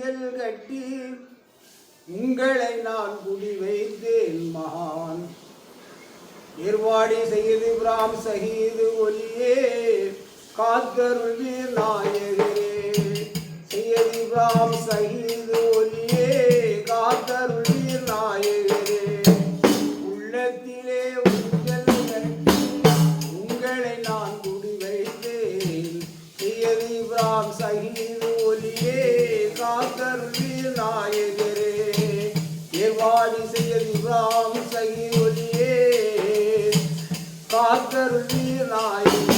ஊஞ்சல் கட்டி உங்களை நான் குடி வைத்தேன் மகான் ஏர்வாடி செய்து பிராம் சகிது ஒலியே காத்தருள்வீர் நாயகரே செய்தி பிராம் சகிது ஒலியே காத்தருள்வீர் நாயகரே உள்ளத்திலே ஊஞ்சல் கட்டி உங்களை நான் குடி வைத்தேன் செய்தி பிராம் சகிது ஒலியே காத்தருள்வீர் நாயகரே ஏர்வாடி செய்தி பிராம் சகிது ஒலியே காத்தருள்வீர் நாயகரே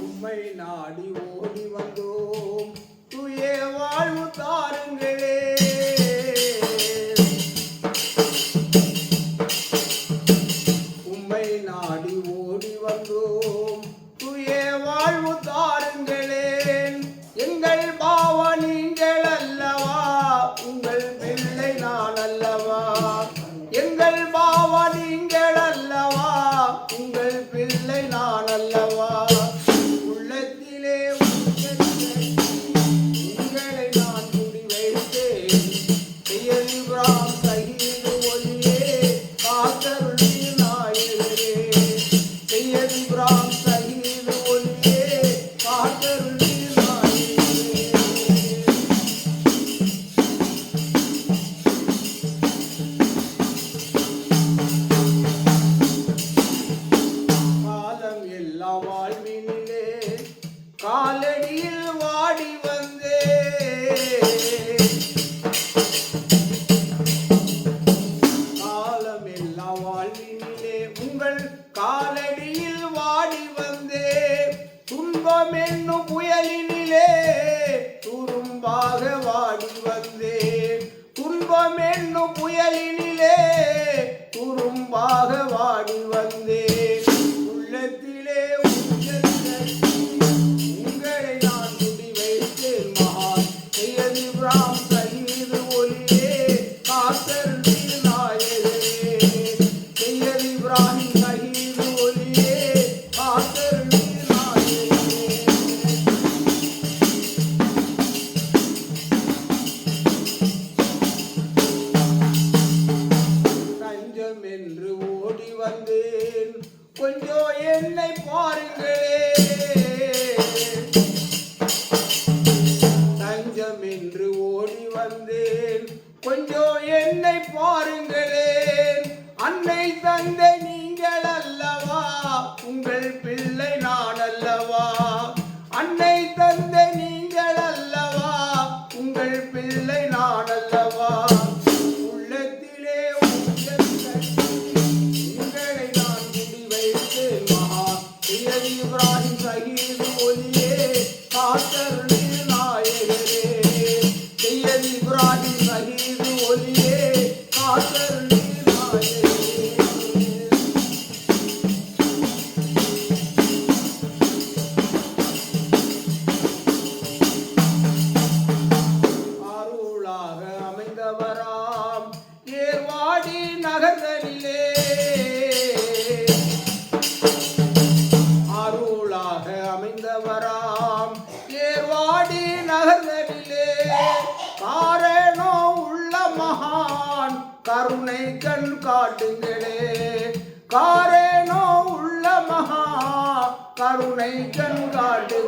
உம்மை நாடி ஓடி வந்தோம் தூய வாழ்வு தாருங்களே உம்மை நாடி ஓடி வந்தோம் தூய வாழ்வு தாருங்களேன் எங்கள் பாவ நீங்கள் அல்லவா உங்கள் பிள்ளை நான் அல்லவா எங்கள் பாவ நீங்கள் அல்லவா உங்கள் பிள்ளை நான் அல்லவா உள்ளத்திலே உங்களை நான் குடி வைத்தேன் செய்தி பிராம் சகிது ஒலியே காத்தருள்வீர் நாயகரே செய்தி பிராம் சகிது ஒலியே காத்தருள்வீர் நாயகரே காலம் எல்லாம் வாழ்வினிலே காலடியில் வாடி வந்தே காலம் எல்லாம் வாழ்வினிலே உங்கள் காலடியில் வாடி வந்தே துன்பம் என்னும் புயலினிலே துரும்பாக வாடி வந்தே துன்பம் என்னும் புயலினிலே துரும்பாக வாடி வந்தே உள்ளத்திலே ஊஞ்சல் கட்டி உங்களை நான் குடி வைத்தேன் மகான் செய்தி பிராம் சகிது ஒலியே காத்தருள்வீர் நாயகரே செய்தி பிராம் சகிது ஒலியே காத்தருள்வீர் நாயகரே தஞ்சம் என்று ஓடி வந்தேன் கொஞ்சம் என்னை பாருங்களே தஞ்சம் என்று ஓடி வந்தேன் கொஞ்சம் என்னை பாருங்களேன் அன்னை தந்தை நீங்கள் அல்லவா உங்கள் பிள்ளை நான் அல்லவா அன்னை தந்தை நீங்கள் அல்லவா உங்கள் பிள்ளை நான் அல்லவா உள்ளத்திலே ஊஞ்சல் கட்டி உங்களை நான் குடி வைத்தேன் மகா செய்தி இப்ராஹிம் சகிது ஒலியே காத்தருள்வீர் நாயகரே செய்தி இப்ராஹிம் சகிது ஒலியே காத்தருள்வீர் நாயகரே அருளாக அமைந்தவராம் ஏர்வாடி நகர்தலிலே அருளாக அமைந்தவராம் ஏர்வாடி நகர்தலிலே காரணோ உள்ள மகான் கருணை கண் காட்டுங்களே காரணோ உள்ள மகா கருணை கண் காட்டு